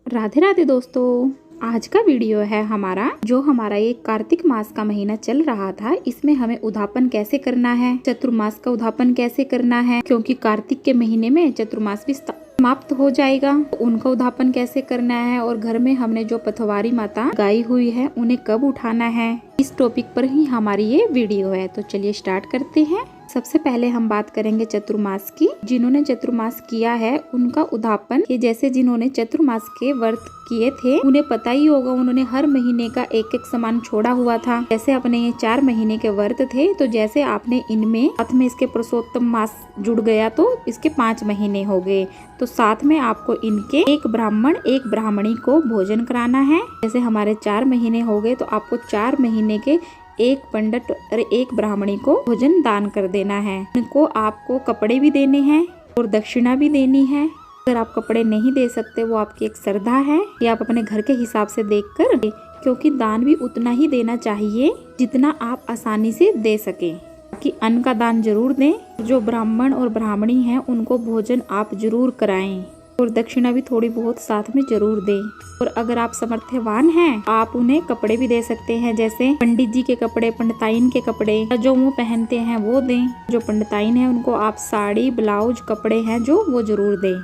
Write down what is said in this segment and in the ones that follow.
राधे राधे दोस्तों, आज का वीडियो है हमारा ये कार्तिक मास का महीना चल रहा था। इसमें हमें उद्यापन कैसे करना है, चतुर्मास का उद्यापन कैसे करना है, क्योंकि कार्तिक के महीने में चतुर्मास भी समाप्त हो जाएगा। तो उनका उद्यापन कैसे करना है और घर में हमने जो पथवारी माता गाई हुई है उन्हें कब उठाना है, इस टॉपिक पर ही हमारी ये वीडियो है। तो चलिए स्टार्ट करते हैं। सबसे पहले हम बात करेंगे चतुर्मास की। जिन्होंने चतुर्मास किया है उनका उद्यापन, जैसे जिन्होंने चतुर्मास के व्रत किए थे उन्हें पता ही होगा, उन्होंने हर महीने का एक एक सामान छोड़ा हुआ था। जैसे अपने ये 4 महीने के व्रत थे, तो जैसे आपने इनमें साथ में इसके पुरुषोत्तम मास जुड़ गया तो इसके 5 महीने हो गए। तो साथ में आपको इनके एक ब्राह्मण एक ब्राह्मणी को भोजन कराना है। जैसे हमारे 4 महीने हो गए तो आपको 4 महीने के एक पंडित और एक ब्राह्मणी को भोजन दान कर देना है। उनको आपको कपड़े भी देने हैं और दक्षिणा भी देनी है। अगर आप कपड़े नहीं दे सकते, वो आपकी एक श्रद्धा है, या आप अपने घर के हिसाब से देखकर, क्योंकि दान भी उतना ही देना चाहिए जितना आप आसानी से दे सके। कि अन्न का दान जरूर दें। जो ब्राह्मण और ब्राह्मणी हैं उनको भोजन आप जरूर कराएं और दक्षिणा भी थोड़ी बहुत साथ में जरूर दें। और अगर आप समर्थवान हैं, आप उन्हें कपड़े भी दे सकते हैं। जैसे पंडित जी के कपड़े, पंडिताइन के कपड़े जो वो पहनते हैं वो दें। जो पंडिताइन है उनको आप साड़ी, ब्लाउज, कपड़े हैं जो वो जरूर दें।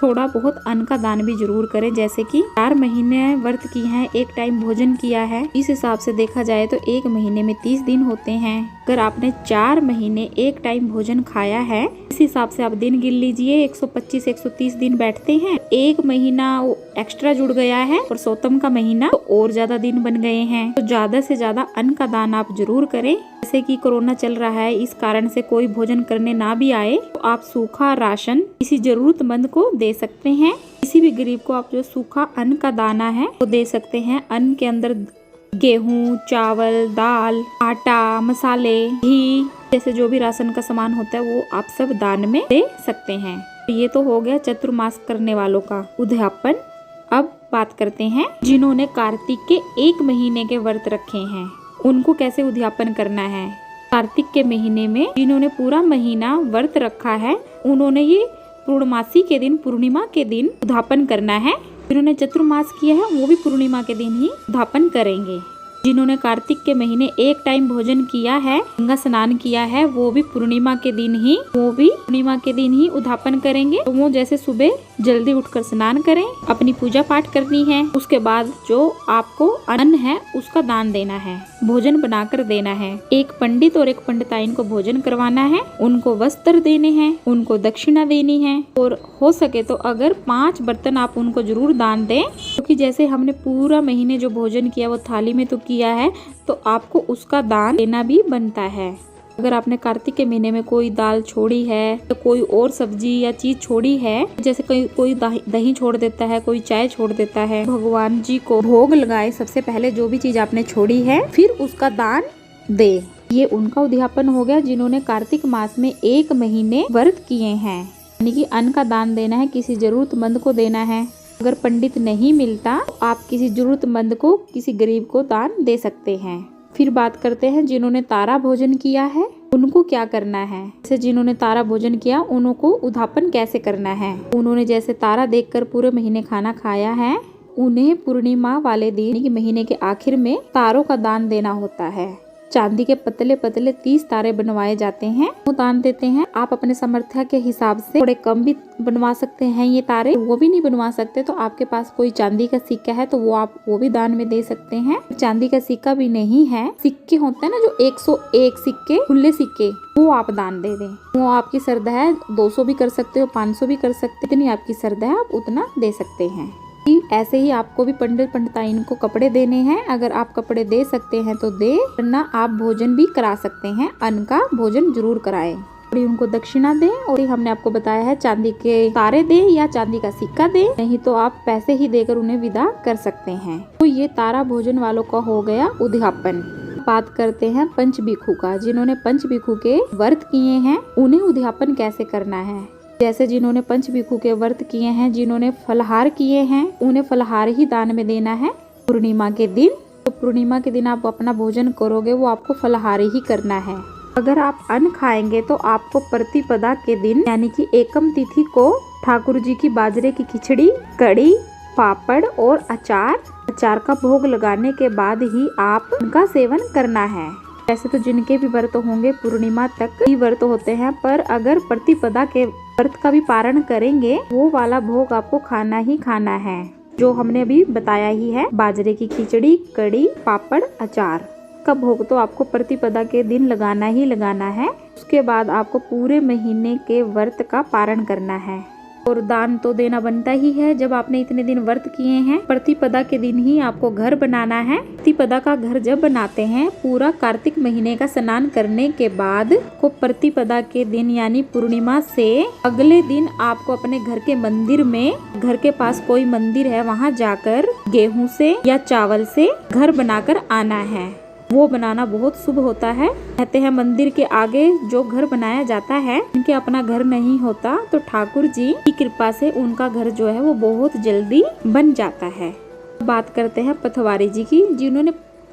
थोड़ा बहुत अन्न का दान भी जरूर करें। जैसे कि 4 महीने व्रत की हैं, एक टाइम भोजन किया है, इस हिसाब से देखा जाए तो एक महीने में 30 दिन होते हैं। अगर आपने 4 महीने एक टाइम भोजन खाया है, इस हिसाब से आप दिन गिन लीजिए, 125-130 दिन बैठते हैं। एक महीना एक्स्ट्रा जुड़ गया है और पुरुषोत्तम का महीना तो और ज्यादा दिन बन गए हैं। तो ज्यादा से ज्यादा अन्न का दान आप जरूर करें। जैसे कि कोरोना चल रहा है, इस कारण से कोई भोजन करने ना भी आए तो आप सूखा राशन किसी जरूरतमंद को दे सकते हैं। किसी भी गरीब को आप जो सूखा अन्न का दाना है वो दे सकते हैं। अन्न के अंदर गेहूं, चावल, दाल, आटा, मसाले, घी जैसे जो भी राशन का सामान होता है वो आप सब दान में दे सकते हैं। ये तो हो गया चतुर्मास करने वालों का उद्यापन। अब बात करते हैं जिन्होंने कार्तिक के 1 महीने के व्रत रखे हैं, उनको कैसे उद्यापन करना है। कार्तिक के महीने में जिन्होंने पूरा महीना व्रत रखा है, उन्होंने ये पूर्णमासी के दिन, पूर्णिमा के दिन उद्यापन करना है। जिन्होंने चतुर्मास किया है वो भी पूर्णिमा के दिन ही उद्यापन करेंगे। जिन्होंने कार्तिक के महीने एक टाइम भोजन किया है, गंगा स्नान किया है, वो भी पूर्णिमा के दिन ही उद्यापन करेंगे। तो वो जैसे सुबह जल्दी उठकर स्नान करें, अपनी पूजा पाठ करनी है। उसके बाद जो आपको अन्न है उसका दान देना है, भोजन बनाकर देना है। एक पंडित और एक पंडिताइन को भोजन करवाना है, उनको वस्त्र देने हैं, उनको दक्षिणा देनी है। और हो सके तो अगर 5 बर्तन आप उनको जरूर दान दें, क्योंकि जैसे हमने पूरा महीने जो भोजन किया वो थाली में तो किया है, तो आपको उसका दान देना भी बनता है। अगर आपने कार्तिक के महीने में कोई दाल छोड़ी है, तो कोई और सब्जी या चीज छोड़ी है, जैसे कोई दही छोड़ देता है, कोई चाय छोड़ देता है, भगवान जी को भोग लगाए सबसे पहले जो भी चीज आपने छोड़ी है, फिर उसका दान दे। ये उनका उद्यापन हो गया जिन्होंने कार्तिक मास में 1 महीने व्रत किए हैं। यानी कि अन्न का दान देना है, किसी जरूरतमंद को देना है। अगर पंडित नहीं मिलता तो आप किसी जरूरतमंद को, किसी गरीब को दान दे सकते हैं। फिर बात करते हैं जिन्होंने तारा भोजन किया है, उनको क्या करना है। जैसे जिन्होंने तारा भोजन किया उनको उद्यापन कैसे करना है। उन्होंने जैसे तारा देखकर पूरे महीने खाना खाया है, उन्हें पूर्णिमा वाले दिन की महीने के आखिर में तारों का दान देना होता है। चांदी के पतले पतले 30 तारे बनवाए जाते हैं, वो दान देते हैं। आप अपने सामर्थ्य के हिसाब से थोड़े कम भी बनवा सकते हैं ये तारे। वो भी नहीं बनवा सकते तो आपके पास कोई चांदी का सिक्का है तो वो भी दान में दे सकते हैं। चांदी का सिक्का भी नहीं है, सिक्के होते हैं ना जो 101 सिक्के, खुले सिक्के, वो आप दान दे दें। वो आपकी श्रद्धा है, 200 भी कर सकते हो, 500 भी कर सकते हो, जितनी आपकी श्रद्धा है आप उतना दे सकते हैं। ऐसे ही आपको भी पंडित पंडिताइन को कपड़े देने हैं। अगर आप कपड़े दे सकते हैं तो दे, वरना आप भोजन भी करा सकते हैं। अन्न का भोजन जरूर कराएं। उनको दक्षिणा दें। और हमने आपको बताया है चांदी के तारे दें या चांदी का सिक्का दें, नहीं तो आप पैसे ही देकर उन्हें विदा कर सकते हैं। तो ये तारा भोजन वालों का हो गया उद्यापन। बात करते हैं पंचभिक्षु का। जिन्होंने पंचभिक्षु के व्रत किए हैं उन्हें उद्यापन कैसे करना है। जैसे जिन्होंने पंचभिक्षु के व्रत किए हैं, जिन्होंने फलाहार किए हैं, उन्हें फलाहार ही दान में देना है पूर्णिमा के दिन। तो पूर्णिमा के दिन आप अपना भोजन करोगे वो आपको फलाहार ही करना है। अगर आप अन्न खाएंगे तो आपको प्रतिपदा के दिन यानी कि एकम तिथि को ठाकुर जी की बाजरे की खिचड़ी, कड़ी पापड़ और अचार का भोग लगाने के बाद ही आप उनका सेवन करना है। वैसे तो जिनके भी व्रत होंगे पूर्णिमा तक ही व्रत होते हैं, पर अगर प्रतिपदा के व्रत का भी पारण करेंगे वो वाला भोग आपको खाना ही खाना है, जो हमने अभी बताया ही है। बाजरे की खिचड़ी, कड़ी, पापड़, अचार का भोग तो आपको प्रतिपदा के दिन लगाना ही लगाना है। उसके बाद आपको पूरे महीने के व्रत का पारण करना है और दान तो देना बनता ही है। जब आपने इतने दिन व्रत किए हैं, प्रतिपदा के दिन ही आपको घर बनाना है। प्रतिपदा का घर जब बनाते हैं, पूरा कार्तिक महीने का स्नान करने के बाद को प्रतिपदा के दिन यानी पूर्णिमा से अगले दिन आपको अपने घर के मंदिर में, घर के पास कोई मंदिर है वहाँ जाकर गेहूं से या चावल से घर बनाकर आना है। वो बनाना बहुत शुभ होता है। कहते हैं मंदिर के आगे जो घर बनाया जाता है, उनके अपना घर नहीं होता तो ठाकुर जी की कृपा से उनका घर जो है वो बहुत जल्दी बन जाता है। बात करते हैं पथवारी जी की, जिन्होंने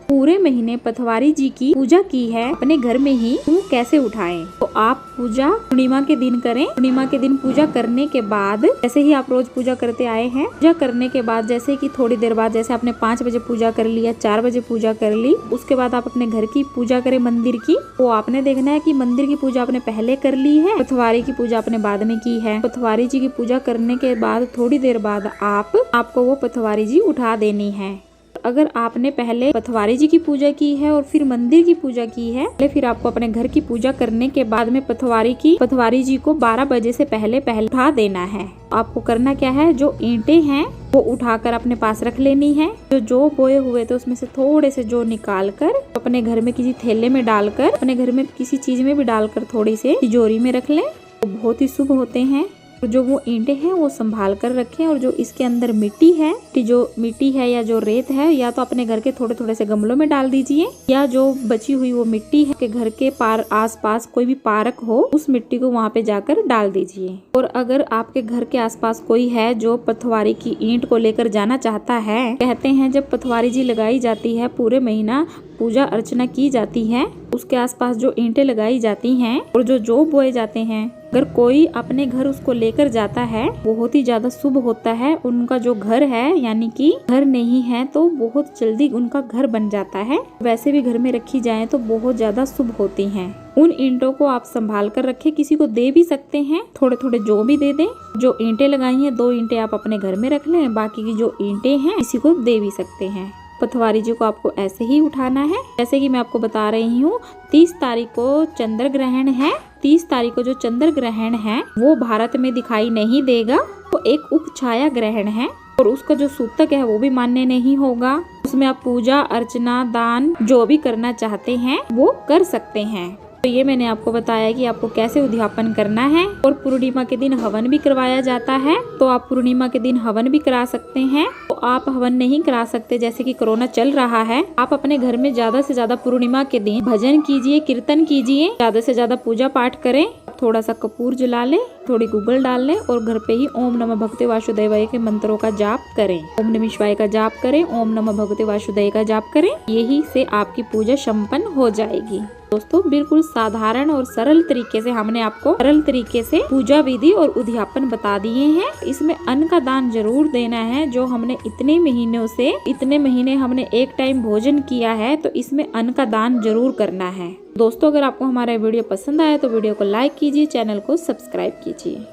पूरे महीने पथवारी जी की पूजा की है अपने घर में ही। वो कैसे उठाएं? तो आप पूजा पूर्णिमा के दिन करें। पूर्णिमा के दिन पूजा करने के बाद, जैसे ही आप रोज पूजा करते आए हैं, पूजा करने के बाद जैसे कि थोड़ी देर बाद, जैसे आपने 5 बजे पूजा कर ली या 4 बजे पूजा कर ली, उसके बाद आप अपने घर की पूजा करें मंदिर की। तो आपने देखना है कि मंदिर की पूजा आपने पहले कर ली है, पथवारी की पूजा आपने बाद में की है। पथवारी जी की पूजा करने के बाद थोड़ी देर बाद आपको वो पथवारी जी उठा देनी है। अगर आपने पहले पथवारी जी की पूजा की है और फिर मंदिर की पूजा की है, फिर आपको अपने घर की पूजा करने के बाद में पथवारी जी को 12 बजे से पहले उठा देना है। आपको करना क्या है, जो ईंटें हैं वो उठाकर अपने पास रख लेनी है। जो बोए हुए थे उसमें से थोड़े से जो निकाल कर अपने घर में किसी थैले में डालकर, अपने घर में किसी चीज में भी डालकर थोड़ी से तिजोरी में रख लें। वो बहुत ही शुभ होते हैं। जो वो ईंटें हैं वो संभाल कर रखें और जो इसके अंदर मिट्टी है, जो मिट्टी है या जो रेत है, या तो अपने घर के थोड़े थोड़े से गमलों में डाल दीजिए, या जो बची हुई वो मिट्टी है के घर के आसपास कोई भी पार्क हो, उस मिट्टी को वहाँ पे जाकर डाल दीजिए। और अगर आपके घर के आसपास कोई है जो पथवारी की ईंट को लेकर जाना चाहता है, कहते हैं जब पथवारी जी लगाई जाती है, पूरे महीना पूजा अर्चना की जाती है, उसके आसपास जो ईंटें लगाई जाती हैं और जो बोए जाते हैं, अगर कोई अपने घर उसको लेकर जाता है, बहुत ही ज्यादा शुभ होता है। उनका जो घर है, यानी कि घर नहीं है तो बहुत जल्दी उनका घर बन जाता है। वैसे भी घर में रखी जाए तो बहुत ज्यादा शुभ होती हैं। उन ईंटों को आप संभाल कर रखें, किसी को दे भी सकते हैं, थोड़े थोड़े जो भी दे दें। जो ईंटें लगाई हैं, 2 ईंटें आप अपने घर में रख लें, बाकी की जो ईंटें हैं किसी को दे भी सकते हैं। पथवारी जी को आपको ऐसे ही उठाना है। जैसे कि मैं आपको बता रही हूँ, 30 तारीख को चंद्र ग्रहण है। 30 तारीख को जो चंद्र ग्रहण है वो भारत में दिखाई नहीं देगा, वो एक उपछाया ग्रहण है और उसका जो सूतक है वो भी मान्य नहीं होगा। उसमें आप पूजा अर्चना दान जो भी करना चाहते हैं वो कर सकते हैं। तो ये मैंने आपको बताया कि आपको कैसे उद्यापन करना है। और पूर्णिमा के दिन हवन भी करवाया जाता है, तो आप पूर्णिमा के दिन हवन भी करा सकते हैं। तो आप हवन नहीं करा सकते, जैसे कि कोरोना चल रहा है, आप अपने घर में ज्यादा से ज्यादा पूर्णिमा के दिन भजन कीजिए, कीर्तन कीजिए, ज्यादा से ज्यादा पूजा पाठ करें। थोड़ा सा कपूर जला ले, थोड़ी गूगल डाल ले और घर पे ही ओम नमः भगवते वासुदेवाय के मंत्रों का जाप करें। ओम नमः शिवाय का जाप करें, ओम नमः भगवते वासुदेवाय का जाप करें। यही से आपकी पूजा संपन्न हो जाएगी। दोस्तों, बिल्कुल साधारण और सरल तरीके से हमने आपको सरल तरीके से पूजा विधि और उद्यापन बता दिए हैं। इसमें अन्न का दान जरूर देना है। जो हमने इतने महीने हमने एक टाइम भोजन किया है, तो इसमें अन्न का दान जरूर करना है। दोस्तों, अगर आपको हमारा वीडियो पसंद आया तो वीडियो को लाइक कीजिए, चैनल को सब्सक्राइब कीजिए।